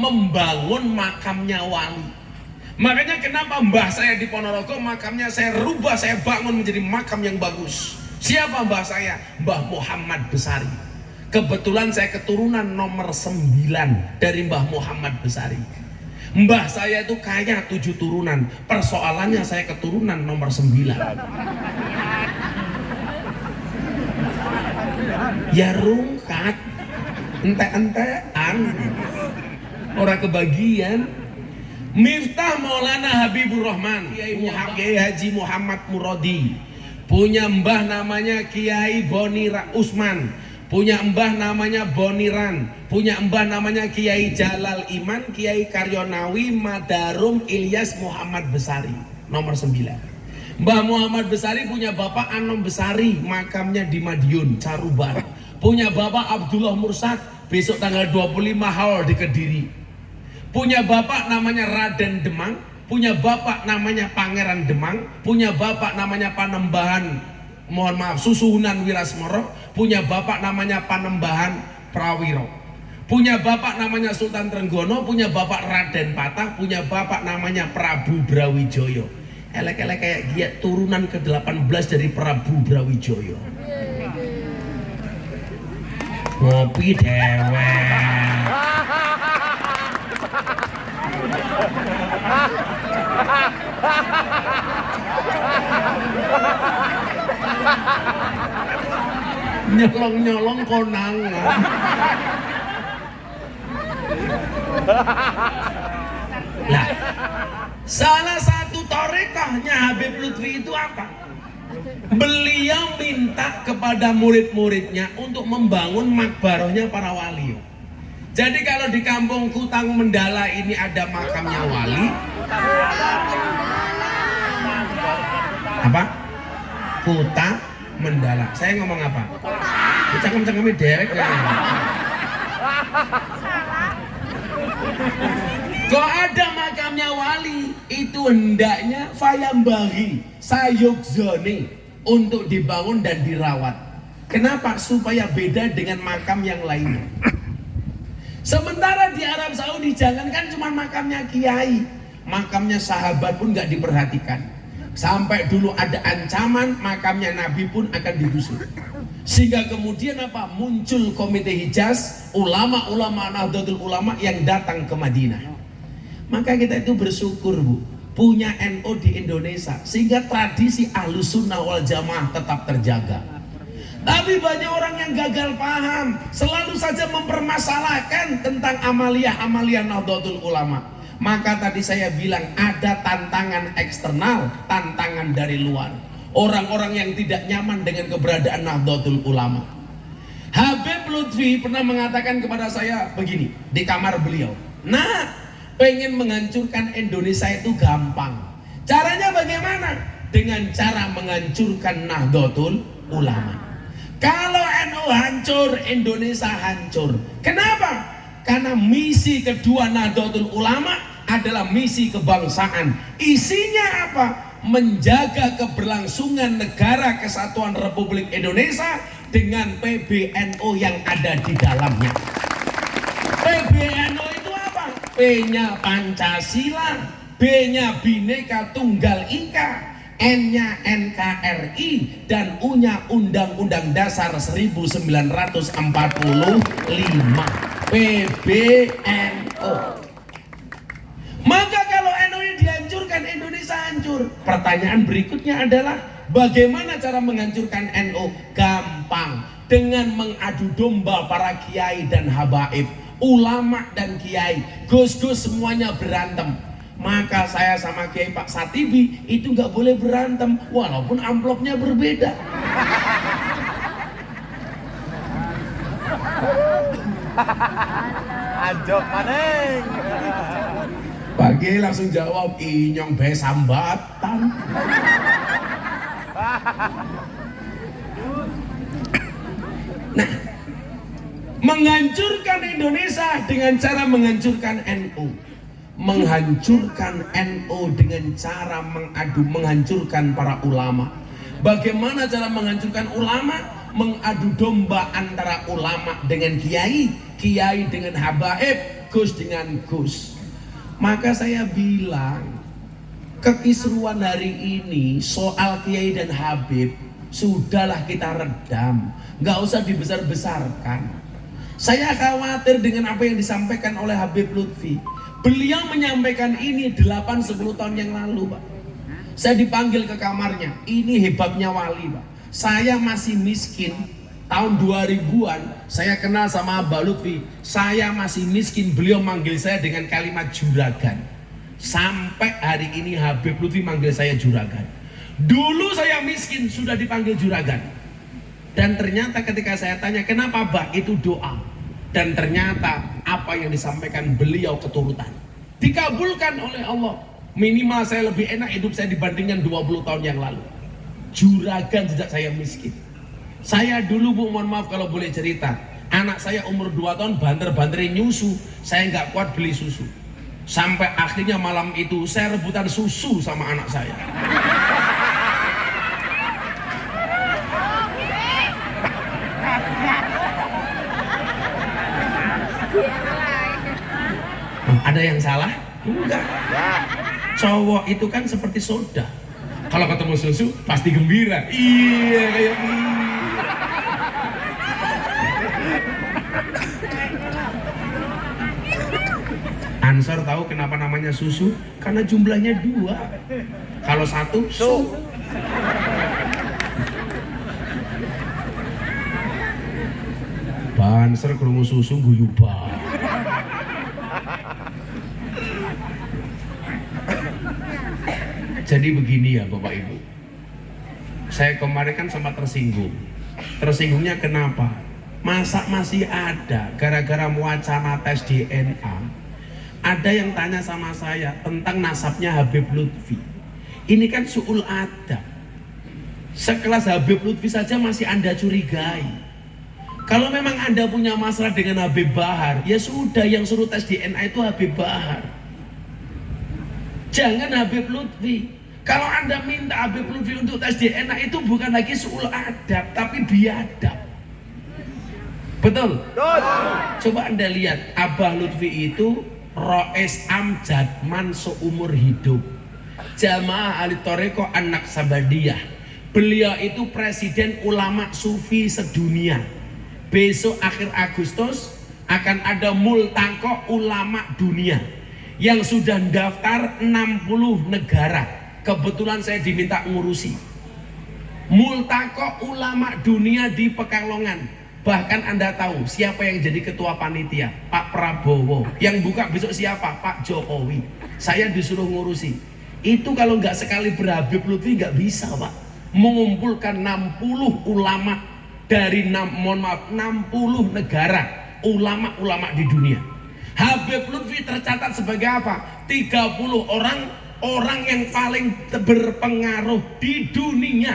membangun makamnya wali. Makanya kenapa mbah saya di Ponorogo makamnya saya rubah, saya bangun menjadi makam yang bagus. Siapa mbah saya? Mbah Muhammad Besari. Kebetulan saya keturunan nomor 9 dari Mbah Muhammad Besari. Mbah saya itu kaya 7 turunan. Persoalannya saya keturunan nomor 9. Ya rungkat, ente-entean, orang kebagian. Miftah Maulana Habibur Rahman, Kiai Haji Muhammad Muradi, punya mbah namanya Kiai Bonira Usman, punya mbah namanya Boniran, punya mbah namanya Kiai Jalal Iman, Kiai Karyonawi Madarum Ilyas Muhammad Besari, nomor 9. Mbah Muhammad Besari punya bapak Anom Besari, makamnya di Madiun, Caruban. Punya bapak Abdullah Mursad, besok tanggal 25 haul di Kediri. Punya bapak namanya Raden Demang, punya bapak namanya Pangeran Demang, punya bapak namanya Panembahan, mohon maaf, Susuhunan Wirasmoro, punya bapak namanya Panembahan Prawiro, punya bapak namanya Sultan Trenggono, punya bapak Raden Patah, punya bapak namanya Prabu Brawijoyo. Elek-elek kayak dia turunan ke-18 dari Prabu Brawijoyo. Ngopi dewek. Nyolong-nyolong konangan. Nah, salah satu torekahnya Habib Lutfi itu apa? Beliau minta kepada murid-muridnya untuk membangun makbarohnya para wali. Jadi kalau di kampung Kutang Mendala ini ada makamnya wali. Apa? Kuta Mendala. Saya ngomong apa? Cangkem-cangkemnya dewek ya. Kok ada makamnya wali, itu hendaknya fayambagi sayukzoni untuk dibangun dan dirawat. Kenapa? Supaya beda dengan makam yang lainnya. Sementara di Arab Saudi jangankan cuma makamnya kiai, makamnya sahabat pun nggak diperhatikan. Sampai dulu ada ancaman makamnya Nabi pun akan digusur. Sehingga kemudian apa? Muncul komite Hijaz, ulama-ulama Nahdlatul Ulama yang datang ke Madinah. Maka kita itu bersyukur, Bu, punya NU di Indonesia sehingga tradisi Ahlus Sunnah wal Jamaah tetap terjaga. Tapi banyak orang yang gagal paham, selalu saja mempermasalahkan tentang amaliyah-amaliyah Nahdlatul Ulama. Maka tadi saya bilang ada tantangan eksternal, tantangan dari luar. Orang-orang yang tidak nyaman dengan keberadaan Nahdlatul Ulama. Habib Lutfi pernah mengatakan kepada saya begini di kamar beliau, "Nah, pengen menghancurkan Indonesia itu gampang. Caranya bagaimana? Dengan cara menghancurkan Nahdlatul Ulama. Kalau NU hancur, Indonesia hancur. Kenapa? Karena misi kedua Nahdlatul Ulama adalah misi kebangsaan. Isinya apa? Menjaga keberlangsungan negara kesatuan Republik Indonesia dengan PBNU yang ada di dalamnya. PBNU itu apa? P-nya Pancasila, B-nya Bhinneka Tunggal Ika, N-nya NKRI, dan U-nya Undang-Undang Dasar 1945. PBNU. Maka kalau NU ini dihancurkan, Indonesia hancur. Pertanyaan berikutnya adalah bagaimana cara menghancurkan NU? Gampang, dengan mengadu domba para kiai dan habaib, ulama dan kiai, gus-gus semuanya berantem. Maka saya sama Kiai Pak Satibi itu nggak boleh berantem walaupun amplopnya berbeda. Anjok maneng. Pak Kiai langsung jawab, inyong bae sambatan. Nah, menghancurkan Indonesia dengan cara menghancurkan NU. Menghancurkan NU dengan cara menghancurkan para ulama. Bagaimana cara menghancurkan ulama? Mengadu domba antara ulama dengan kiai, kiai dengan habaib, Gus dengan Gus. Maka saya bilang, kekisruan hari ini soal Kiai dan Habib sudahlah kita redam, nggak usah dibesar-besarkan. Saya khawatir dengan apa yang disampaikan oleh Habib Lutfi. Beliau menyampaikan ini 8-10 tahun yang lalu, Pak. Saya dipanggil ke kamarnya, ini hebatnya wali, Pak. Saya masih miskin, tahun 2000-an saya kenal sama Mbak Lutfi. Saya masih miskin, beliau manggil saya dengan kalimat juragan. Sampai hari ini Habib Lutfi manggil saya juragan. Dulu saya miskin sudah dipanggil juragan. Dan ternyata ketika saya tanya kenapa Mbak, itu doa. Dan ternyata apa yang disampaikan beliau keturutan dikabulkan oleh Allah. Minimal saya lebih enak hidup saya dibandingkan 20 tahun yang lalu. Juragan sejak saya miskin. Saya dulu, Bu, mohon maaf kalau boleh cerita, anak saya umur 2 tahun banter-banterin nyusu, saya nggak kuat beli susu. Sampai akhirnya malam itu saya rebutan susu sama anak saya. Ada yang salah? Enggak. Cowok itu kan seperti soda. Kalau ketemu susu pasti gembira. Iya, kayak gini. Ansor tahu kenapa namanya susu? Karena jumlahnya 2. Kalau 1 su. Banser krungu susu guyu ba. Jadi begini ya Bapak Ibu. Saya kemarin kan sempat tersinggung. Tersinggungnya kenapa? Masa masih ada gara-gara wacana tes DNA. Ada yang tanya sama saya tentang nasabnya Habib Lutfi. Ini kan su'ul adab. Sekelas Habib Lutfi saja masih Anda curigai. Kalau memang Anda punya masalah dengan Habib Bahar, ya sudah, yang suruh tes DNA itu Habib Bahar. Jangan Habib Lutfi. Kalau Anda minta Habib Lutfi untuk tes DNA itu bukan lagi su'ul adab, tapi biadab. Betul? Coba Anda lihat, Abah Lutfi itu Roes Amjadman seumur hidup, Jamaah Ahli Thariqah Anak Sabadiyah. Beliau itu presiden ulama sufi sedunia. Besok akhir Agustus akan ada multaqo ulama dunia yang sudah daftar 60 negara. Kebetulan saya diminta ngurusi multaqo ulama dunia di Pekalongan. Bahkan Anda tahu siapa yang jadi ketua panitia? Pak Prabowo. Yang buka besok siapa? Pak Jokowi. Saya disuruh ngurusi. Itu kalau nggak sekali berhabib Lutfi nggak bisa, Pak. Mengumpulkan 60 ulama dari 60 negara, ulama-ulama di dunia. Habib Lutfi tercatat sebagai apa? 30 orang yang paling berpengaruh di dunia.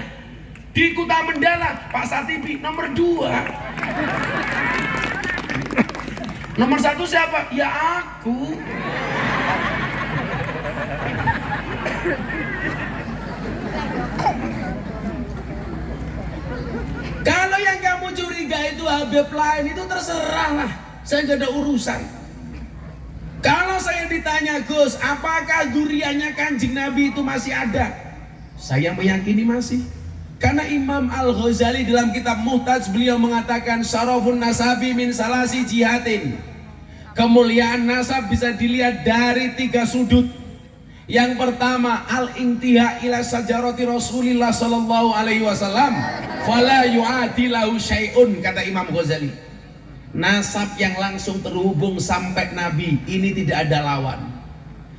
Di Kuta Mendala, Pak Satibi nomor 2. Nomor 1 siapa? Ya aku. Kalau yang kamu curiga itu Habib lain, itu terserah lah. Saya gak ada urusan. Kalau saya ditanya, Gus, apakah duriannya Kanjeng Nabi itu masih ada? Saya meyakini masih. Karena Imam Al-Ghazali dalam kitab Muhtaj beliau mengatakan syarafun nasabi min salasi jihatin. Kemuliaan nasab bisa dilihat dari 3 sudut. Yang pertama, al-intiha ila sajarati Rasulillah sallallahu alaihi wasallam fala yu'adilahu syai'un, kata Imam Ghazali. Nasab yang langsung terhubung sampai Nabi ini tidak ada lawan.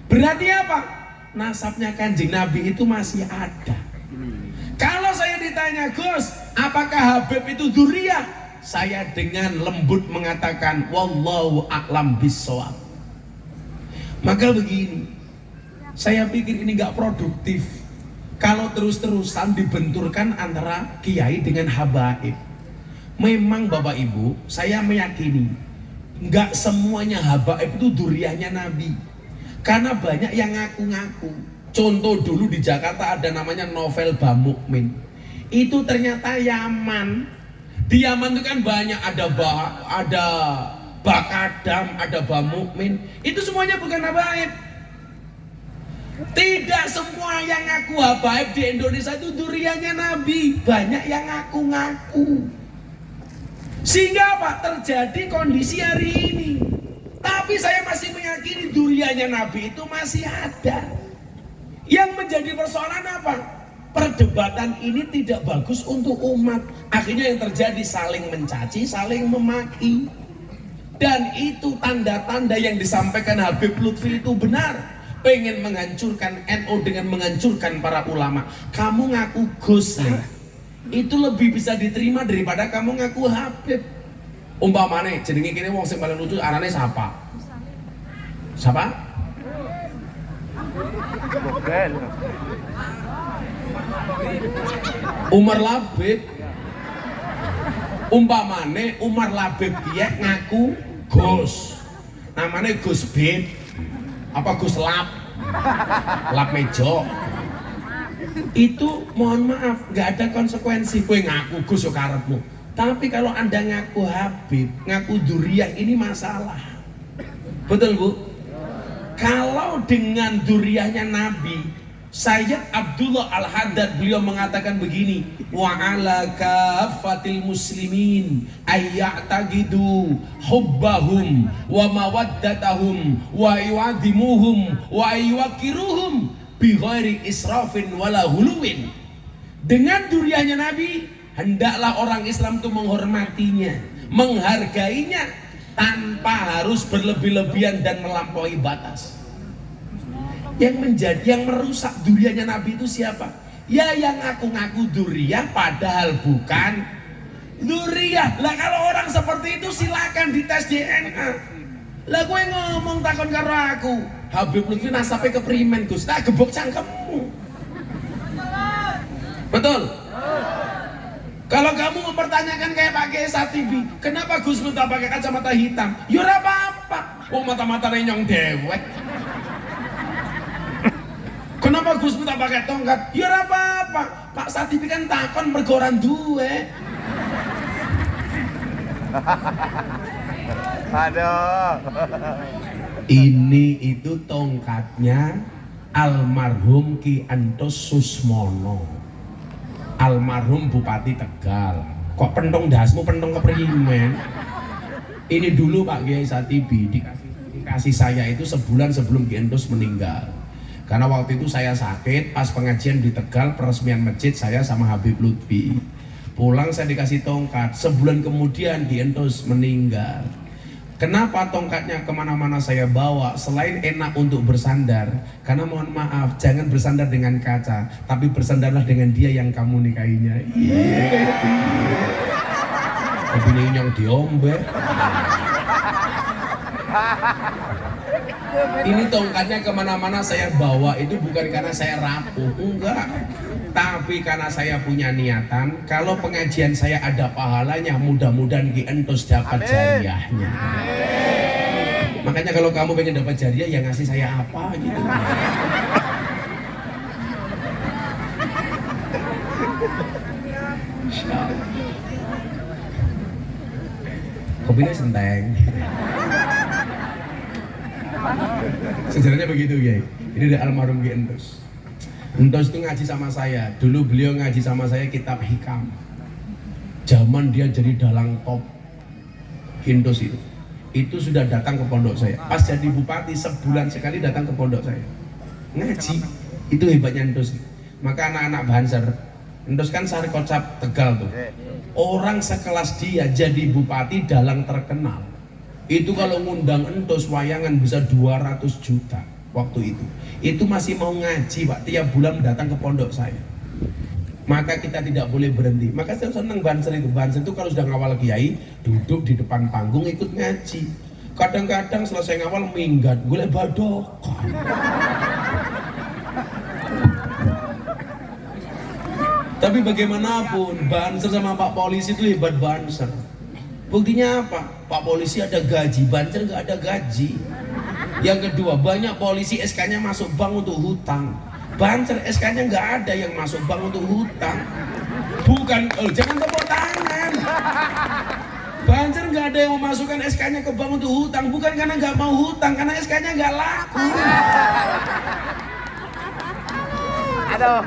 Berarti apa? Nasabnya Kanjeng Nabi itu masih ada. Kalau saya ditanya, Gus, apakah Habib itu dzurriyyah? Saya dengan lembut mengatakan, wallahu a'lam bissawab. Maka begini, saya pikir ini gak produktif kalau terus-terusan dibenturkan antara kiai dengan habaib. Memang Bapak Ibu, saya meyakini gak semuanya habaib itu dzurriyyahnya Nabi. Karena banyak yang ngaku-ngaku. Contoh dulu di Jakarta ada namanya Novel Bamukmin. Itu ternyata Yaman. Di Yaman itu kan banyak ada Bakadam, ada Bamukmin, itu semuanya bukan habaib. Tidak semua yang ngaku habaib di Indonesia itu duriannya Nabi. Banyak yang ngaku-ngaku. Sehingga apa? Terjadi kondisi hari ini. Tapi saya masih meyakini duriannya Nabi itu masih ada. Yang menjadi persoalan apa? Perdebatan ini tidak bagus untuk umat. Akhirnya yang terjadi saling mencaci, saling memaki. Dan itu tanda-tanda yang disampaikan Habib Lutfi itu benar. Pengen menghancurkan NU dengan menghancurkan para ulama. Kamu ngaku Gus, itu lebih bisa diterima daripada kamu ngaku Habib. Umpamane jenenge kene wong sing paling lucu arane siapa? Siapa? Umar Labib. Umpamane Umar Labib dia ngaku Gus. Namanya Gus Bib. Apa Gus Lab? Lab mejo. Itu mohon maaf, nggak ada konsekuensi. Kowe ngaku Gus yo karepmu. Tapi kalau Anda ngaku Habib, ngaku Duriyah, ini masalah. Betul Bu? Kalau dengan Duriyahnya Nabi, Sayyid Abdullah Al-Haddad beliau mengatakan begini, wa ala kafatil muslimin ayya'taqidu hubbahum wa mawaddatahum wa yu'adhimuhum wa yuwakiruhum bi ghairi israfin wala huluwin. Dengan Duriyahnya Nabi, hendaklah orang Islam itu menghormatinya, menghargainya tanpa harus berlebih-lebihan dan melampaui batas. Yang merusak Duriyahnya Nabi itu siapa? Ya yang ngaku-ngaku Duriyah padahal bukan Duriyah. Lah kalau orang seperti itu silakan dites DNA. Lah gue ngomong takon karo aku, Habib Lutfi nasabe keprimen Gus, tak gebok cangkemmu. Betul? Kalau kamu mempertanyakan kayak Pak Kiai Satibi, kenapa Gus Miftah pakai kacamata hitam? Ya ora apa-apa. Wong mata-matane nyong dewek. Kenapa Gus Miftah pakai tongkat? Ya ora apa-apa. Pak Satibi kan takon mergo ora duwe. Aduh. Ini itu tongkatnya almarhum Ki Antos Susmono. Almarhum Bupati Tegal. Kok pentong dasmu pentong keprimen? Ini dulu Pak Kiai Satibi dikasih saya itu sebulan sebelum Ki Entus meninggal. Karena waktu itu saya sakit, pas pengajian di Tegal peresmian masjid saya sama Habib Lutfi. Pulang saya dikasih tongkat, sebulan kemudian Ki Entus meninggal. Kenapa tongkatnya kemana-mana saya bawa? Selain enak untuk bersandar, karena mohon maaf, jangan bersandar dengan kaca, tapi bersandarlah dengan dia yang kamu nikahinya. Iya. Tapi ini yang diombe. Ini tongkatnya kemana-mana saya bawa itu bukan karena saya rapuh, enggak. Tapi karena saya punya niatan, kalau pengajian saya ada pahalanya, mudah-mudahan Ki Entus dapat jariahnya. Makanya kalau kamu pengen dapat jariah, ya ngasih saya apa gitu. Kopinya senteng. Sejarahnya begitu ya. Ini dari almarhum Ki Entus. Entus itu ngaji sama saya. Dulu beliau ngaji sama saya kitab hikam. Zaman dia jadi dalang top. Entus itu sudah datang ke pondok saya. Pas jadi bupati sebulan sekali datang ke pondok saya. Ngaji. Itu hebatnya Entus. Maka anak-anak Banser, Entus kan Sari Kocap Tegal tuh. Orang sekelas dia jadi bupati dalang terkenal. Itu kalau ngundang Entus wayangan bisa 200 juta. Waktu itu masih mau ngaji Pak, tiap bulan datang ke pondok saya. Maka kita tidak boleh berhenti. Maka saya senang Banser itu. Banser itu kalau sudah ngawal kiai, duduk di depan panggung ikut ngaji. Kadang-kadang selesai ngawal minggat, golek badokan. Tapi bagaimanapun Banser sama Pak Polisi itu hebat Banser. Buktinya apa? Pak Polisi ada gaji, Banser nggak ada gaji. Yang kedua, banyak polisi SK-nya masuk bank untuk hutang. Banser SK-nya nggak ada yang masuk bank untuk hutang. Bukan, jangan tepuk tangan. Banjar nggak ada yang memasukkan SK-nya ke bank untuk hutang, bukan karena nggak mau hutang, karena SK-nya nggak laku. Aduh.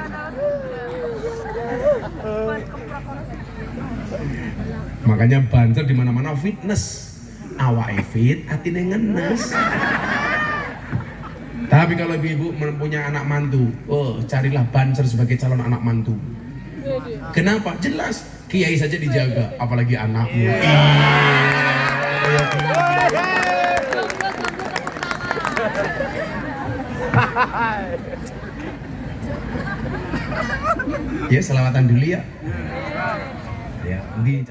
Makanya Banjar di mana-mana fitness, awake fit, atine ngenes. Tapi kalau ibu punya anak mantu, oh carilah Banjar sebagai calon anak mantu. Kenapa? Jelas, kiai saja dijaga, apalagi anakmu. Ya, selawatan dulu ya. Ya, di